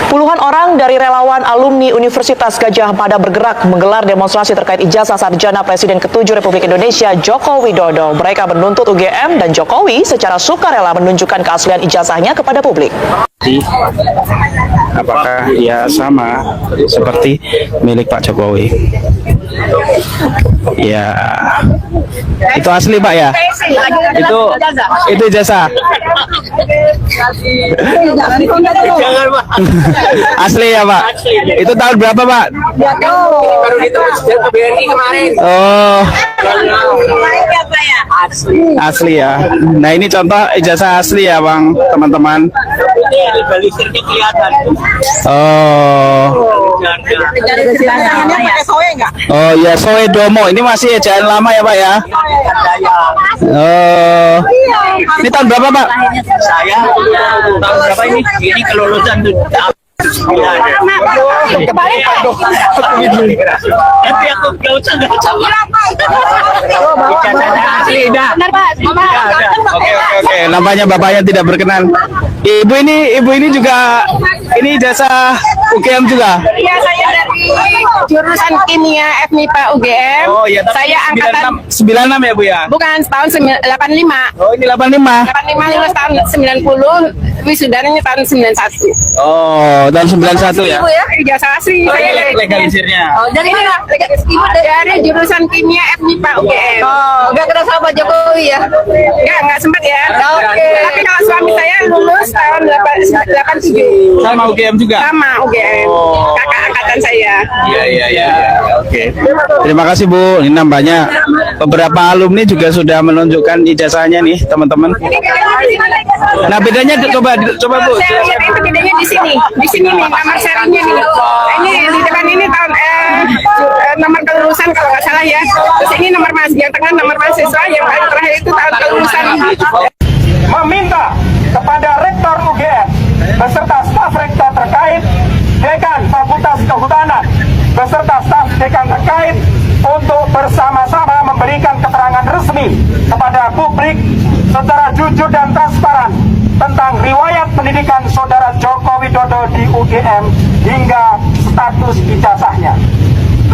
Puluhan orang dari relawan alumni Universitas Gadjah Mada bergerak menggelar demonstrasi terkait ijazah sarjana Presiden ke-7 Republik Indonesia Joko Widodo. Mereka menuntut UGM dan Jokowi secara sukarela menunjukkan keaslian ijazahnya kepada publik. Apakah ia sama seperti milik Pak Jokowi? Ya, itu asli Pak ya? Itu ijazah. Asli ya Pak? Itu tahun berapa Pak? Baru ditebus ke BRI kemarin. Oh, asli ya. Nah ini contoh ijazah asli ya Bang, teman-teman. Legalisirnya kelihatan. Oh, oh ya, Soe Domo. Ini masih ejaan lama ya Pak ya? Oh, ini tahun berapa Pak? Saya tahun berapa ini? Ini kelulusan tuh. Tapi aku gak usah Oke, nampaknya bapaknya tidak berkenan. Ibu ini juga ini jasa UGM juga. Iya, saya dari jurusan kimia FMIPA UGM. Oh iya, saya angkatan 96 ya Bu ya? bukan tahun 85. Oh ini 85. 85 lulus tahun 90, wisudanya tahun 91. Oh tahun 91 ya? Ibu ya, ijazah asli. Saya dari Legalisirnya. Oh, dari ini lah. Ibu dari jurusan kimia FMIPA UGM. Oh, enggak kena sama Jokowi ya? Enggak sempat ya. Oke. Tapi kalau suami saya lulus tahun 87. Sama UGM juga? Sama UGM. Oh. Kakak angkatan saya. Iya. Oke. Terima kasih Bu. Ini nambahnya beberapa alumni juga sudah menunjukkan ijazahnya nih teman-teman. Nah bedanya coba Bu. Saya lihat itu bedanya di sini nih nomor serinya nih. Ini di depan ini tahun nomor kelulusan kalau nggak salah ya. Terus ini nomor yang tengah nomor mahasiswa, yang paling terakhir itu tahun kelulusan. Meminta kepada Rektor UGM beserta staf rektor terkait, Dekan Fakultas Kehutanan beserta staf dekan terkait untuk bersama-sama memberikan keterangan resmi kepada publik secara jujur dan transparan tentang riwayat pendidikan Saudara Joko Widodo di UGM hingga status ijazahnya. 2.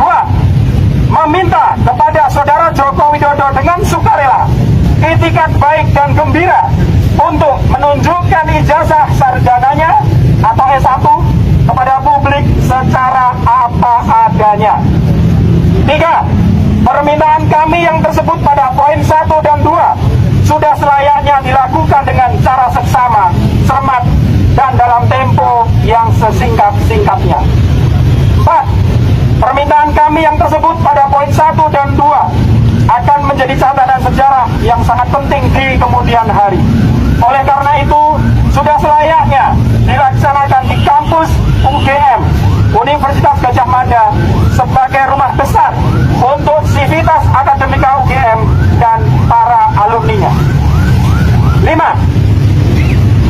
Meminta kepada Saudara Joko Widodo dengan sukarela, itikat baik dan gembira untuk menunjukkan ijazah sarjananya atau S1 kepada publik secara apa adanya. 3. Permintaan kami yang tersebut pada poin 1 dan 2 sudah selayaknya dilakukan dengan cara seksama, cermat, dan dalam tempo yang sesingkat-singkatnya. 4. Permintaan kami yang tersebut pada poin 1 dan 2 akan menjadi catatan sejarah yang sangat penting di kemudian hari. Oleh karena itu, sudah selayaknya dilaksanakan di kampus UGM, Universitas Gadjah Mada, sebagai rumah besar untuk sivitas akademika UGM dan para alumninya. 5.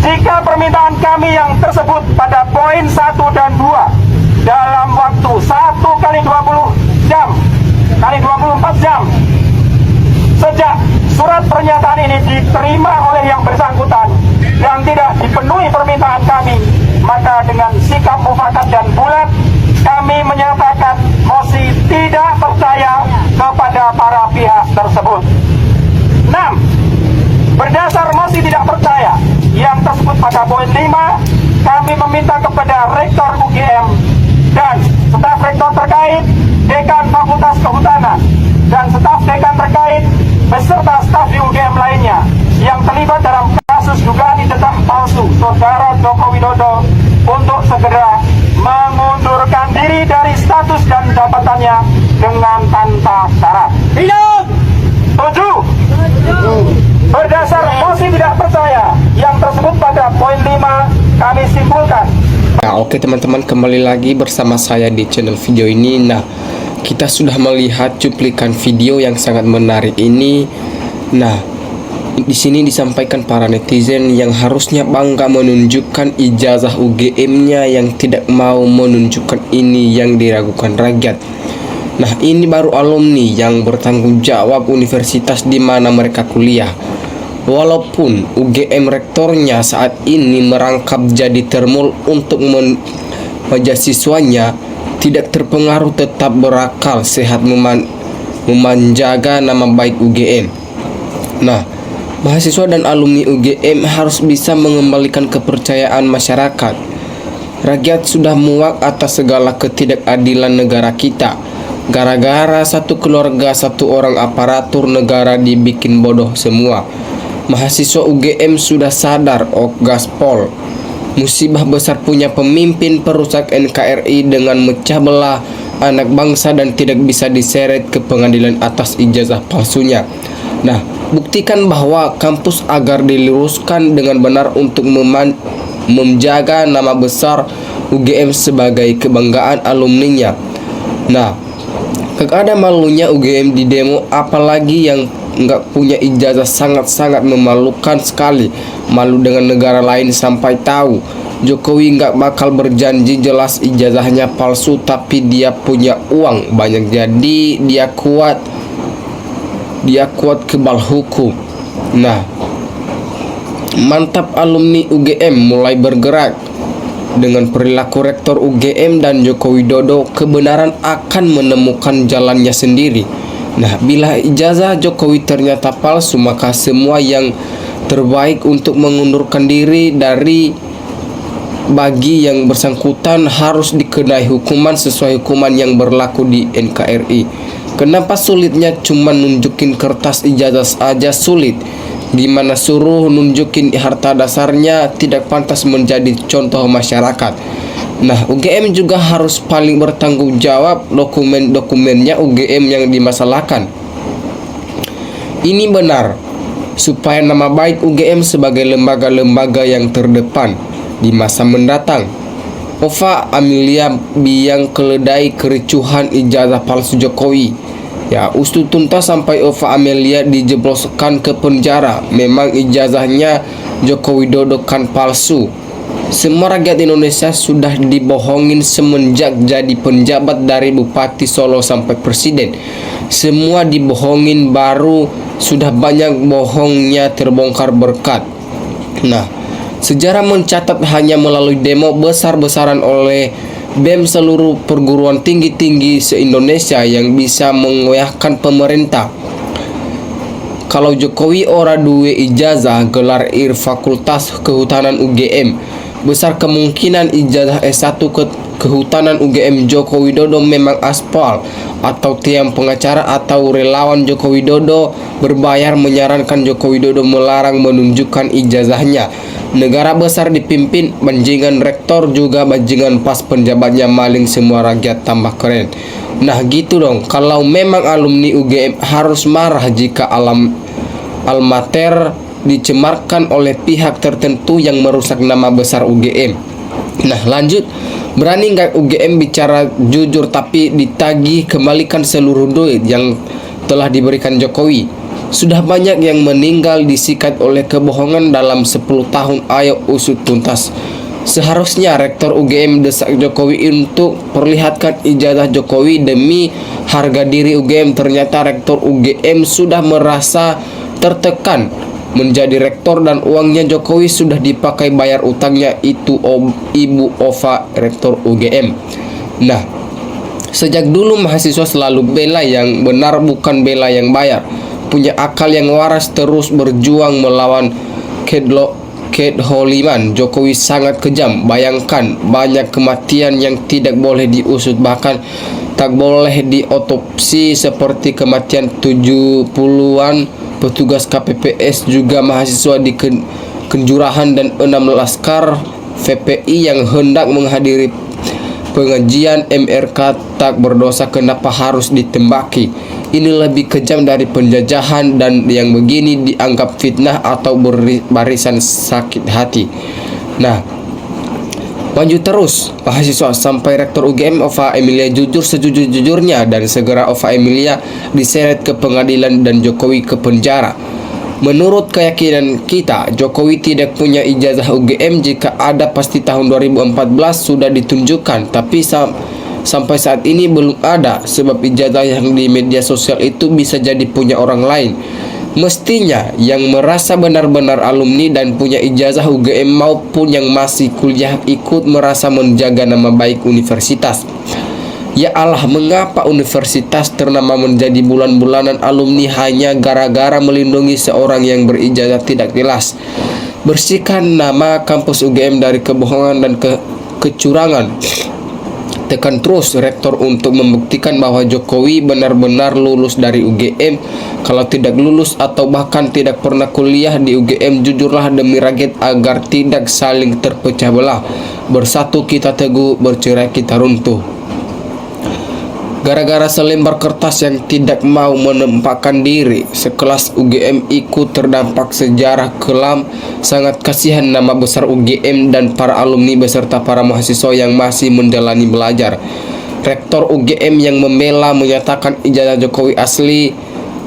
Jika permintaan kami yang tersebut pada poin 1 dan 2 dalam waktu 1 kali 20 jam kali 24 jam sejak surat pernyataan ini diterima oleh yang bersangkutan dan tidak dipenuhi permintaan kami, maka dengan sikap mufakat dan bulat kami menyatakan mosi tidak percaya kepada para pihak tersebut. 6. Berdasar mosi tidak percaya yang tersebut pada poin 5, kami meminta kepada Rektor UGM dan staf rektor terkait, Dekan Fakultas Kehutanan, dan staf dekan terkait beserta staf di UGM lainnya yang terlibat dalam kasus dugaan ijazah palsu Saudara Joko Widodo untuk segera mengundurkan diri dari status dan jabatannya dengan tanpa syarat. Hidup! 7. Berdasar mosi tidak percaya yang tersebut pada poin 5, kami simpulkan. Nah oke teman-teman, kembali lagi bersama saya di channel video ini. Nah kita sudah melihat cuplikan video yang sangat menarik ini. Nah di sini disampaikan para netizen yang harusnya bangga menunjukkan ijazah UGM-nya yang tidak mau menunjukkan ini yang diragukan rakyat. Nah ini baru alumni yang bertanggung jawab universitas di mana mereka kuliah. Walaupun UGM rektornya saat ini merangkap jadi termul untuk mahasiswanya tidak terpengaruh, tetap berakal sehat memanjaga nama baik UGM. Nah, mahasiswa dan alumni UGM harus bisa mengembalikan kepercayaan masyarakat. Rakyat sudah muak atas segala ketidakadilan negara kita. Gara-gara satu keluarga, satu orang aparatur negara dibikin bodoh semua. Mahasiswa UGM sudah sadar, gaspol. Musibah besar punya pemimpin perusak NKRI dengan mecah belah anak bangsa dan tidak bisa diseret ke pengadilan atas ijazah palsunya. Nah, buktikan bahwa kampus agar diluruskan dengan benar untuk menjaga nama besar UGM sebagai kebanggaan alumninya. Nah, gak ada malunya UGM di demo, apalagi yang nggak punya ijazah sangat-sangat memalukan sekali. Malu dengan negara lain sampai tahu. Jokowi nggak bakal berjanji jelas ijazahnya palsu, tapi dia punya uang banyak, jadi dia kuat kebal hukum. Nah, mantap alumni UGM mulai bergerak. Dengan perilaku rektor UGM dan Joko Widodo, kebenaran akan menemukan jalannya sendiri. Nah, bila ijazah Jokowi ternyata palsu, maka semua yang terbaik untuk mengundurkan diri bagi yang bersangkutan harus dikenai hukuman sesuai hukuman yang berlaku di NKRI. Kenapa sulitnya cuma nunjukin kertas ijazah aja sulit? Gimana suruh nunjukin harta dasarnya? Tidak pantas menjadi contoh masyarakat. Nah, UGM juga harus paling bertanggung jawab dokumen-dokumennya UGM yang dimasalahkan. Ini benar, supaya nama baik UGM sebagai lembaga-lembaga yang terdepan di masa mendatang. Ova Amelia biang keledai kericuhan ijazah palsu Jokowi. Ya, usut tuntas sampai Ova Amelia dijebloskan ke penjara. Memang ijazahnya Joko Widodo kan palsu. Semua rakyat Indonesia sudah dibohongin semenjak jadi penjabat, dari Bupati Solo sampai Presiden. Semua dibohongin, baru sudah banyak bohongnya terbongkar berkat. Nah, sejarah mencatat hanya melalui demo besar-besaran oleh BEM seluruh perguruan tinggi-tinggi se-Indonesia yang bisa mengoyahkan pemerintah. Kalau Jokowi ora duwe ijazah gelar Fakultas Kehutanan UGM, besar kemungkinan ijazah S1 Kehutanan UGM Joko Widodo memang aspal, atau tiang pengacara atau relawan Joko Widodo berbayar menyarankan Joko Widodo melarang menunjukkan ijazahnya. Negara besar dipimpin bajingan rektor, juga bajingan pas penjabatnya maling, semua rakyat tambah keren. Nah gitu dong, kalau memang alumni UGM harus marah jika almater dicemarkan oleh pihak tertentu yang merusak nama besar UGM. Nah lanjut, berani nggak UGM bicara jujur tapi ditagih kembalikan seluruh duit yang telah diberikan Jokowi? Sudah banyak yang meninggal disikat oleh kebohongan dalam 10 tahun, ayo usut tuntas. Seharusnya rektor UGM desak Jokowi untuk perlihatkan ijazah Jokowi demi harga diri UGM. Ternyata rektor UGM sudah merasa tertekan menjadi rektor dan uangnya Jokowi sudah dipakai bayar utangnya. Itu Ibu Ova, rektor UGM. Nah, sejak dulu mahasiswa selalu bela yang benar, bukan bela yang bayar. Punya akal yang waras, terus berjuang melawan kedholiman Jokowi sangat kejam. Bayangkan, banyak kematian yang tidak boleh diusut, bahkan tak boleh diotopsi, seperti kematian 70-an petugas KPPS, juga mahasiswa di Kenjurahan dan 6 laskar VPI yang hendak menghadiri pengajian MRK tak berdosa. Kenapa harus ditembaki? Ini lebih kejam dari penjajahan, dan yang begini dianggap fitnah atau barisan sakit hati. Nah, maju terus mahasiswa sampai rektor UGM Ova Amelia jujur sejujur-jujurnya, dan segera Ova Amelia diseret ke pengadilan dan Jokowi ke penjara. Menurut keyakinan kita, Jokowi tidak punya ijazah UGM. Jika ada, pasti tahun 2014 sudah ditunjukkan, tapi sampai saat ini belum ada, sebab ijazah yang di media sosial itu bisa jadi punya orang lain. Mestinya yang merasa benar-benar alumni dan punya ijazah UGM maupun yang masih kuliah ikut merasa menjaga nama baik universitas. Ya Allah, mengapa universitas ternama menjadi bulan-bulanan alumni hanya gara-gara melindungi seorang yang berijazah tidak jelas? Bersihkan nama kampus UGM dari kebohongan dan kecurangan. Tekan terus rektor untuk membuktikan bahwa Jokowi benar-benar lulus dari UGM. Kalau tidak lulus atau bahkan tidak pernah kuliah di UGM, jujurlah demi rakyat agar tidak saling terpecah belah. Bersatu kita teguh, bercerai kita runtuh. Gara-gara selembar kertas yang tidak mau menempatkan diri, sekelas UGM ikut terdampak sejarah kelam. Sangat kasihan nama besar UGM dan para alumni beserta para mahasiswa yang masih menjalani belajar. Rektor UGM yang membela menyatakan ijazah Jokowi asli,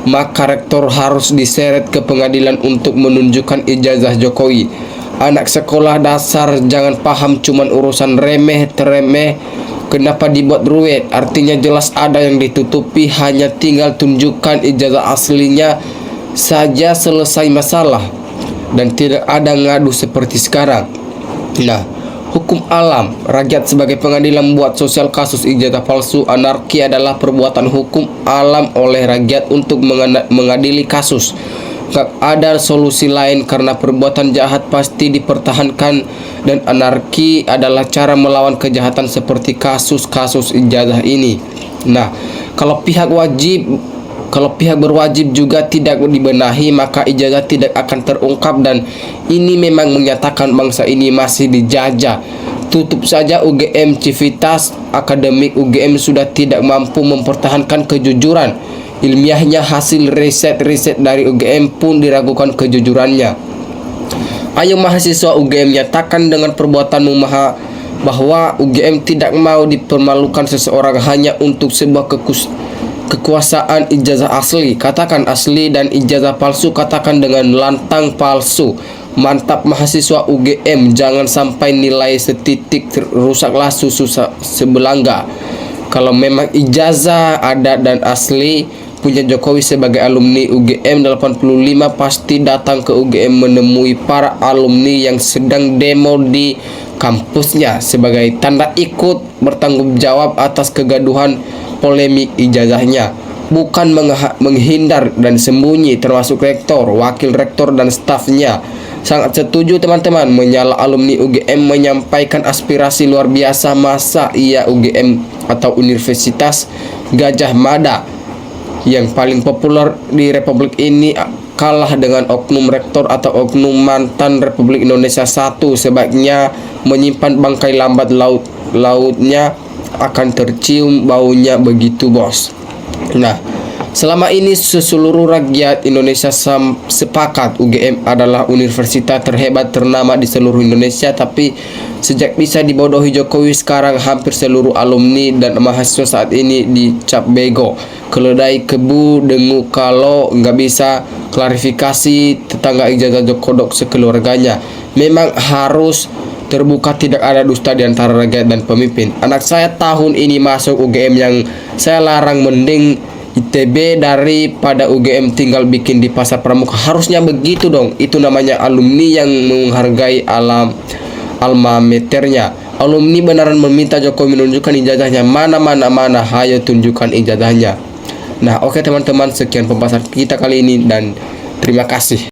maka rektor harus diseret ke pengadilan untuk menunjukkan ijazah Jokowi. Anak sekolah dasar jangan paham cuman urusan remeh-teremeh. Kenapa dibuat ruwet? Artinya jelas ada yang ditutupi, hanya tinggal tunjukkan ijazah aslinya saja selesai masalah. Dan tidak ada ngadu seperti sekarang. Nah, hukum alam, rakyat sebagai pengadilan membuat sosial kasus ijazah palsu anarki adalah perbuatan hukum alam oleh rakyat untuk mengadili kasus. Gak ada solusi lain karena perbuatan jahat pasti dipertahankan dan anarki adalah cara melawan kejahatan seperti kasus-kasus ijazah ini. Nah, kalau pihak berwajib juga tidak dibenahi, maka ijazah tidak akan terungkap dan ini memang menyatakan bangsa ini masih dijajah. Tutup saja UGM, Civitas Akademik UGM sudah tidak mampu mempertahankan kejujuran. Ilmiahnya hasil riset-riset dari UGM pun diragukan kejujurannya. Ayo mahasiswa UGM nyatakan dengan perbuatanmu bahwa UGM tidak mau dipermalukan seseorang hanya untuk sebuah kekuasaan ijazah asli. Katakan asli dan ijazah palsu katakan dengan lantang palsu. Mantap mahasiswa UGM, jangan sampai nilai setitik rusaklah susu sebelangga. Kalau memang ijazah ada dan asli punya Jokowi sebagai alumni UGM 85 pasti datang ke UGM menemui para alumni yang sedang demo di kampusnya sebagai tanda ikut bertanggung jawab atas kegaduhan polemik ijazahnya, bukan menghindar dan sembunyi, termasuk rektor, wakil rektor dan stafnya. Sangat setuju teman-teman, menyala alumni UGM menyampaikan aspirasi luar biasa. Masa iya UGM atau Universitas Gajah Mada yang paling populer di Republik ini kalah dengan oknum rektor atau oknum mantan Republik Indonesia 1. Sebaiknya menyimpan bangkai lambat lautnya akan tercium baunya begitu bos. Nah, selama ini seluruh rakyat Indonesia sepakat UGM adalah universitas terhebat ternama di seluruh Indonesia. Tapi sejak bisa dibodohi Jokowi, sekarang hampir seluruh alumni dan mahasiswa saat ini dicap bego, keledai kebu, dengu kalau nggak bisa klarifikasi tetangga ijazah Jokodok sekeluarganya. Memang harus terbuka, tidak ada dusta di antara rakyat dan pemimpin. Anak saya tahun ini masuk UGM yang saya larang, mending ITB daripada UGM tinggal bikin di pasar pramuka. Harusnya begitu dong. Itu namanya alumni yang menghargai alma maternya. Alumni beneran meminta Jokowi menunjukkan ijazahnya. Mana, hayo tunjukkan ijazahnya. Nah, oke teman-teman, sekian pembahasan kita kali ini dan terima kasih.